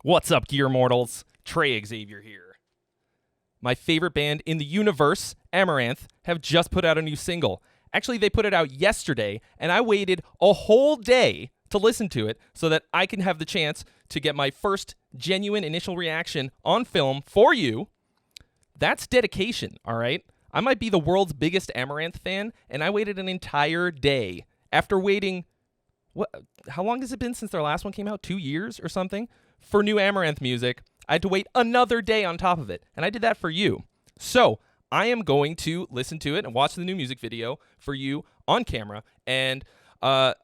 What's up, Gear Mortals? Trey Xavier here. My favorite band in the universe, Amaranth, have just put out a new single. Actually, they put it out yesterday, and I waited a whole day to listen to it so that I can have the chance to get my first genuine initial reaction on film for you. That's dedication, all right? I might be the world's biggest Amaranth fan, and I waited an entire day after waiting, how long has it been since their last one came out? 2 years or something? For new Amaranth music, I had to wait another day on top of it, and I did that for you. So I am going to listen to it and watch the new music video for you on camera, and I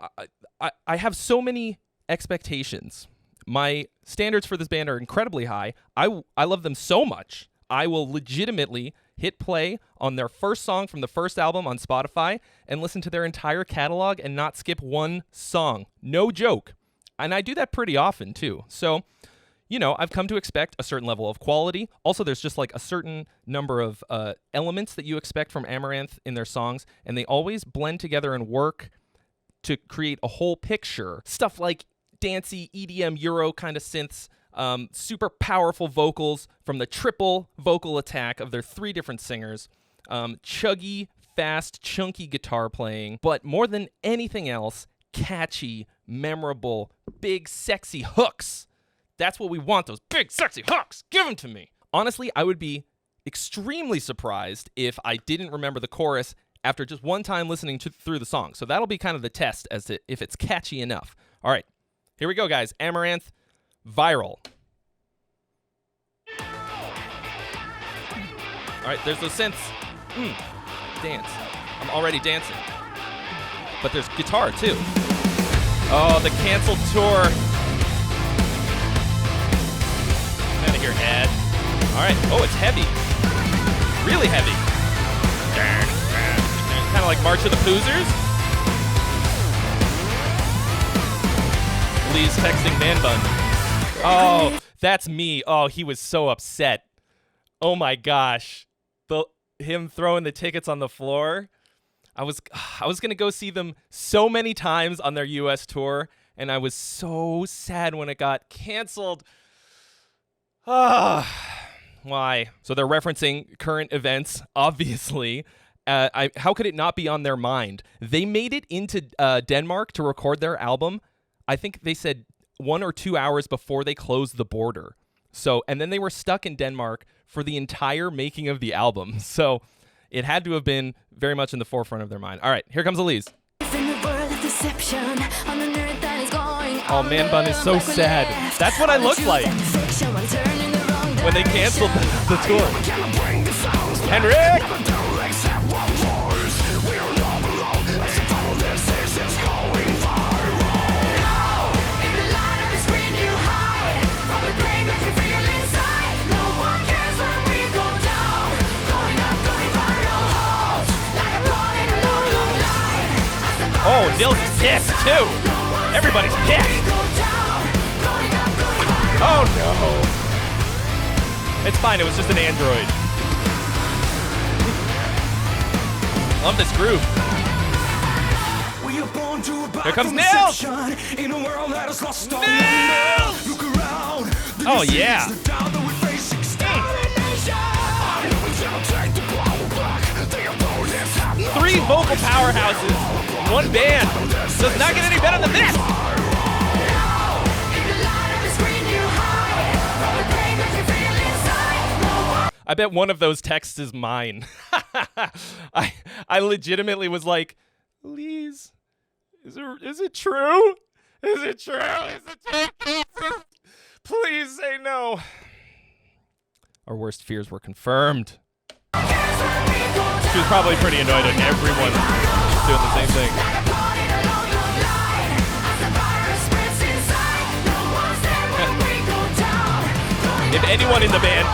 have so many expectations. My standards for this band are incredibly high. I love them so much. I will legitimately hit play on their first song from the first album on Spotify and listen to their entire catalog and not skip one song. No joke. And I do that pretty often, too. So, you know, I've come to expect a certain level of quality. Also, there's just like a certain number of elements that you expect from Amaranth in their songs, and they always blend together and work to create a whole picture. Stuff like dancey EDM Euro kind of synths, super powerful vocals from the triple vocal attack of their 3 different singers, chuggy, fast, chunky guitar playing, but more than anything else, catchy, memorable, big, sexy hooks. That's what we want, those big, sexy hooks. Give them to me. Honestly, I would be extremely surprised if I didn't remember the chorus after just one time listening through the song. So that'll be kind of the test as to if it's catchy enough. All right, here we go, guys. Amaranth, Viral. All right, there's those synths. Dance. I'm already dancing. But there's guitar, too. Oh, the canceled tour. Get out of here, ad. All right. Oh, it's heavy. Really heavy. Kind of like March of the Poozers. Lee's texting Man Bun. Oh, that's me. Oh, he was so upset. Oh, my gosh. Him throwing the tickets on the floor. I was going to go see them so many times on their U.S. tour, and I was so sad when it got canceled. Why? So they're referencing current events, obviously. How could it not be on their mind? They made it into Denmark to record their album. I think they said 1 or 2 hours before they closed the border. So, and then they were stuck in Denmark for the entire making of the album. So it had to have been very much in the forefront of their mind. All right, here comes Elise. Oh, Man Bun is so sad. That's what I look like when they canceled the tour. Henrik! Oh, Nils is pissed, too. Everybody's pissed. Oh, no. It's fine. It was just an android. Love this groove. Here comes Nils. Nils! Oh, yeah. 3 vocal powerhouses. One band does not get any better than this. I bet one of those texts is mine. I legitimately was like, Elise, is it true? Is it true? Is it true? Please say no. Our worst fears were confirmed. She was probably pretty annoyed at everyone doing the same thing. If anyone in the band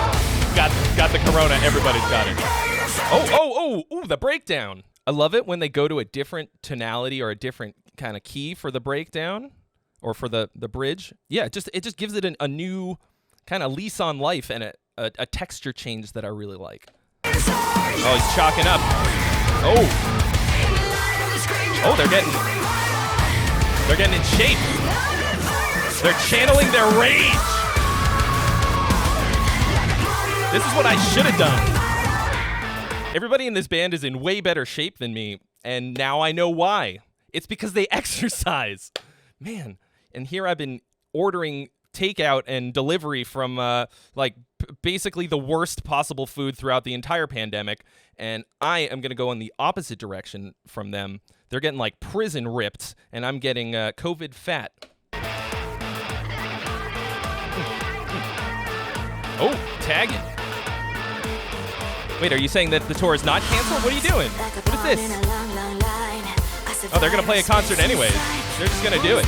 got the corona, everybody's got it. Oh, the breakdown. I love it when they go to a different tonality or a different kind of key for the breakdown or for the bridge. Yeah, it just gives it a new kind of lease on life and a texture change that I really like. Oh, he's chalking up. Oh, they're getting in shape. They're channeling their rage. This is what I should have done. Everybody in this band is in way better shape than me, and now I know why. It's because they exercise. Man, and here I've been ordering takeout and delivery from basically the worst possible food throughout the entire pandemic, and I am going to go in the opposite direction from them. They're getting like prison ripped, and I'm getting COVID fat. Oh, tagging. Wait, are you saying that the tour is not canceled? What are you doing? What is this? Oh, they're going to play a concert anyways. They're just going to do it.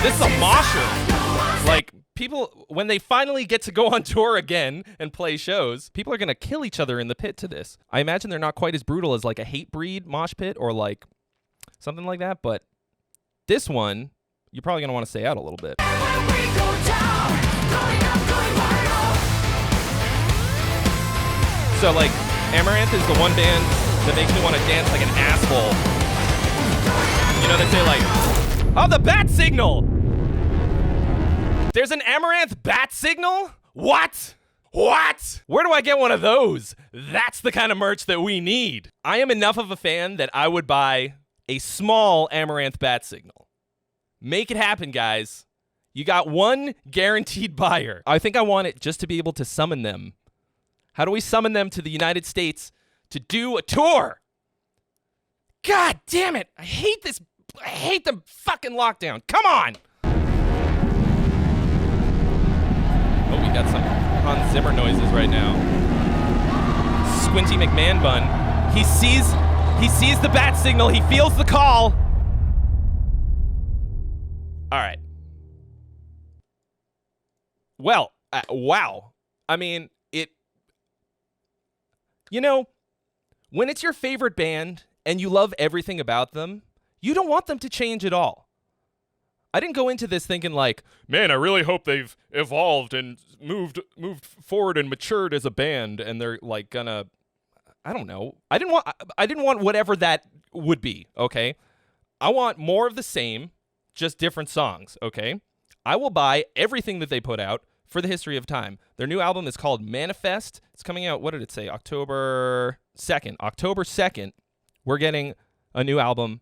This is a mosher. Like, people, when they finally get to go on tour again and play shows, people are going to kill each other in the pit to this. I imagine they're not quite as brutal as like a Hatebreed mosh pit or like something like that, but this one, you're probably going to want to stay out a little bit. So like, Amaranth is the one band that makes me want to dance like an asshole. You know, they say like, oh, the bat signal! There's an Amaranth bat signal? What? What? Where do I get one of those? That's the kind of merch that we need. I am enough of a fan that I would buy a small Amaranth bat signal. Make it happen, guys. You got one guaranteed buyer. I think I want it just to be able to summon them. How do we summon them to the United States to do a tour? God damn it. I hate this. I hate the fucking lockdown. Come on. Oh, we got some Hans Zimmer noises right now. Squinty McMahon bun. He sees the bat signal. He feels the call. All right. Well, wow. I mean, when it's your favorite band and you love everything about them, you don't want them to change at all. I didn't go into this thinking like, man, I really hope they've evolved and moved forward and matured as a band, and they're like gonna, I don't know. I didn't want whatever that would be, okay? I want more of the same, just different songs, okay? I will buy everything that they put out for the history of time. Their new album is called Manifest. It's coming out, what did it say? October 2nd. October 2nd, we're getting a new album,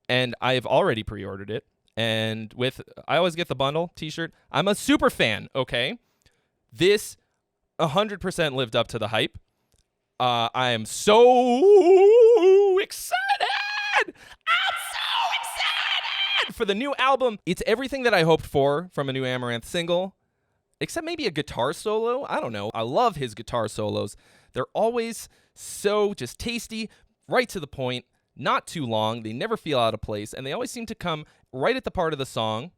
and I have already pre-ordered it. And I always get the bundle t-shirt. I'm a super fan, okay? This 100% lived up to the hype. I am so excited! I'm so excited for the new album. It's everything that I hoped for from a new Amaranth single, except maybe a guitar solo. I don't know. I love his guitar solos. They're always so just tasty, right to the point, not too long. They never feel out of place, and they always seem to come right at the part of the song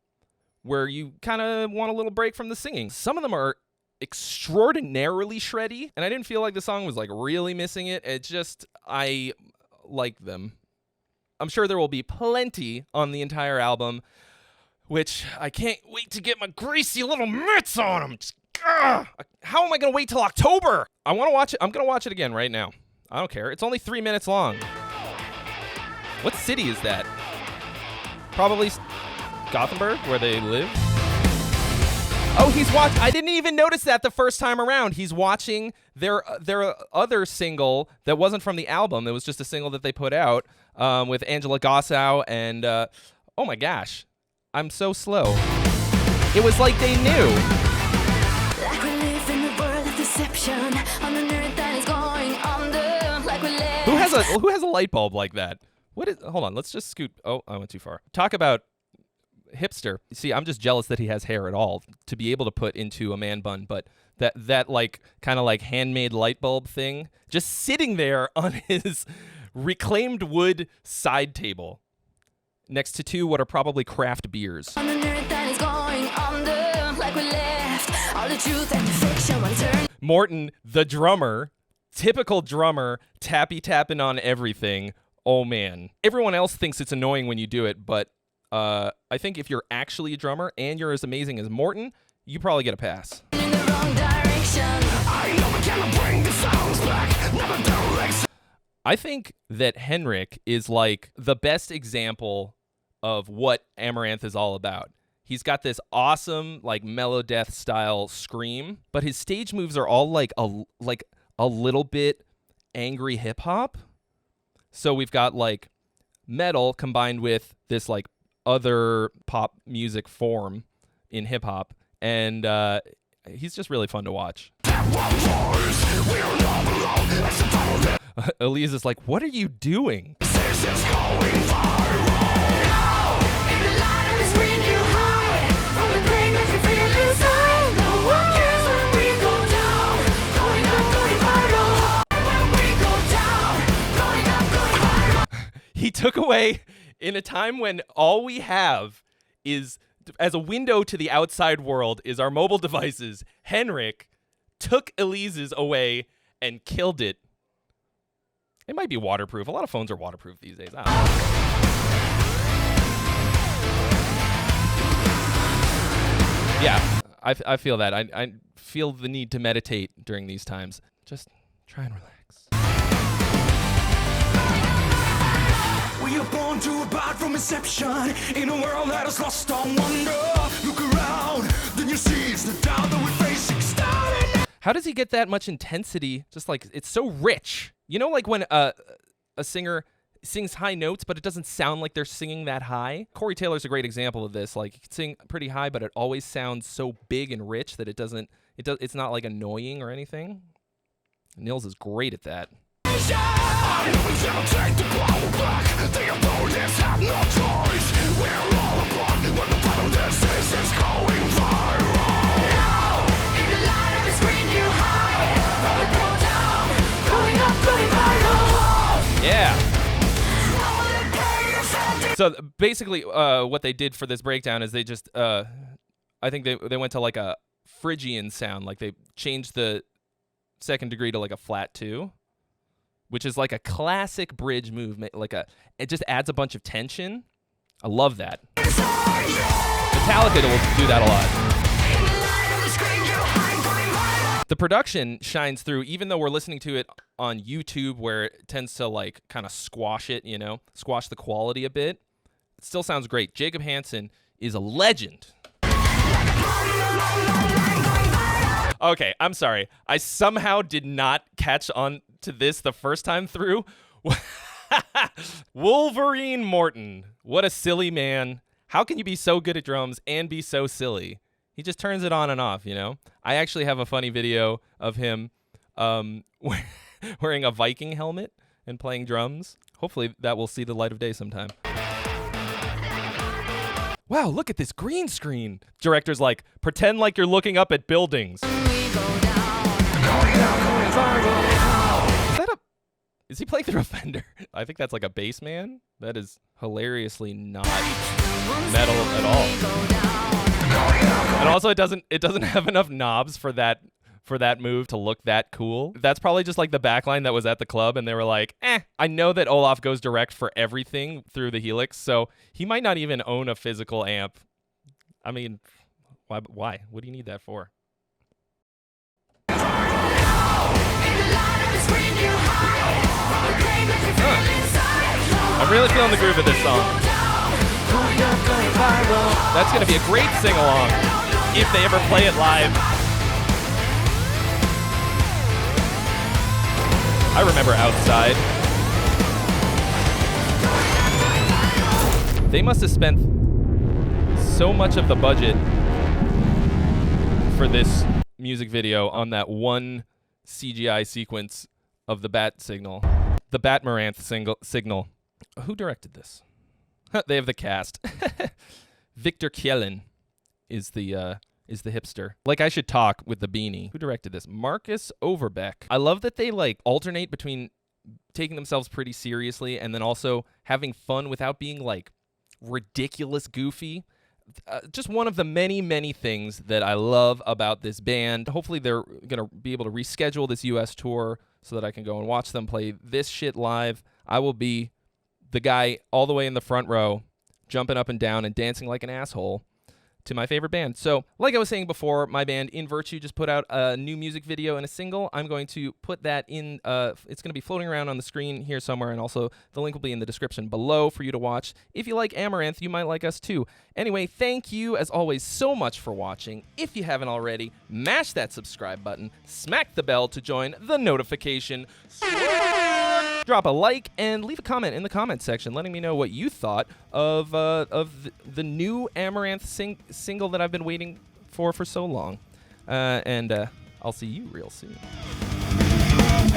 where you kind of want a little break from the singing. Some of them are extraordinarily shreddy, and I didn't feel like the song was like really missing it. It's just, I like them. I'm sure there will be plenty on the entire album, which I can't wait to get my greasy little mitts on them. How am I going to wait till October? I want to watch it. I'm going to watch it again right now. I don't care. It's only 3 minutes long. What city is that? Probably Gothenburg, where they live. Oh, I didn't even notice that the first time around. He's watching their other single that wasn't from the album. It was just a single that they put out with Angela Gossow and, oh my gosh, I'm so slow. It was like they knew. Like we live in the world of deception, on the nerd that is going under, like we live. Who has a light bulb like that? Hold on, let's just scoot. Oh, I went too far. Talk about hipster. See, I'm just jealous that he has hair at all to be able to put into a man bun, but that like kind of like handmade light bulb thing just sitting there on his reclaimed wood side table next to two what are probably craft beers. On the nerd that is going under, like we left all the truth and the fiction one turn. Morton, the drummer, typical drummer, tapping on everything. Oh man. Everyone else thinks it's annoying when you do it, but I think if you're actually a drummer and you're as amazing as Morton, you probably get a pass. In the wrong direction. I think that Henrik is like the best example of what Amaranth is all about. He's got this awesome like mellow death style scream, but his stage moves are all like a little bit angry hip hop. So we've got like metal combined with this like other pop music form in hip hop, and he's just really fun to watch. Elise is like, what are you doing? He took away, in a time when all we have is, as a window to the outside world, is our mobile devices. Henrik took Elise's away and killed it. It might be waterproof. A lot of phones are waterproof these days. I don't know. Yeah, I feel that. I feel the need to meditate during these times. Just try and relax. We are born to abide from inception in a world that has lost all wonder. Look around, then you see it's the doubt that we face starting. How does he get that much intensity? Just like, it's so rich. You know, like when a singer sings high notes, but it doesn't sound like they're singing that high? Corey Taylor's a great example of this. Like, he can sing pretty high, but it always sounds so big and rich that it's not like annoying or anything. Nils is great at that. Yeah. So basically, what they did for this breakdown is they just, I think they went to like a Phrygian sound. Like they changed the second degree to like a flat 2, which is like a classic bridge move. It just adds a bunch of tension. I love that. Metallica will do that a lot. The production shines through, even though we're listening to it on YouTube, where it tends to like kind of squash it, squash the quality a bit. It still sounds great. Jacob Hansen is a legend. Okay, I'm sorry. I somehow did not catch on to this the first time through. Wolverine Morton. What a silly man. How can you be so good at drums and be so silly? He just turns it on and off, I actually have a funny video of him wearing a Viking helmet and playing drums. Hopefully that will see the light of day sometime. Wow, look at this green screen. Director's like, pretend like you're looking up at buildings. Is he playing through a Fender? I think that's like a bass man. That is hilariously not metal at all. And also, it doesn't have enough knobs for that move to look that cool. That's probably just like the backline that was at the club, and they were like, I know that Olaf goes direct for everything through the Helix, so he might not even own a physical amp. I mean, why? What do you need that for? I'm really feeling the groove of this song. That's going to be a great sing-along if they ever play it live. I remember Outside. They must have spent so much of the budget for this music video on that one CGI sequence of the bat signal. The Batmaranth signal. Who directed this? They have the cast. Victor Kjellin is the hipster. Like I should talk with the beanie. Who directed this? Marcus Overbeck. I love that they like alternate between taking themselves pretty seriously and then also having fun without being like ridiculous goofy. Just one of the many, many things that I love about this band. Hopefully they're going to be able to reschedule this U.S. tour so that I can go and watch them play this shit live. I will be the guy all the way in the front row, jumping up and down and dancing like an asshole to my favorite band. So, like I was saying before, my band In Virtue just put out a new music video and a single. I'm going to put that in, it's going to be floating around on the screen here somewhere, and also the link will be in the description below for you to watch. If you like Amaranth, you might like us too. Anyway, thank you, as always, so much for watching. If you haven't already, mash that subscribe button, smack the bell to join the notification. Drop a like and leave a comment in the comment section letting me know what you thought of the new Amaranth single that I've been waiting for so long. And I'll see you real soon.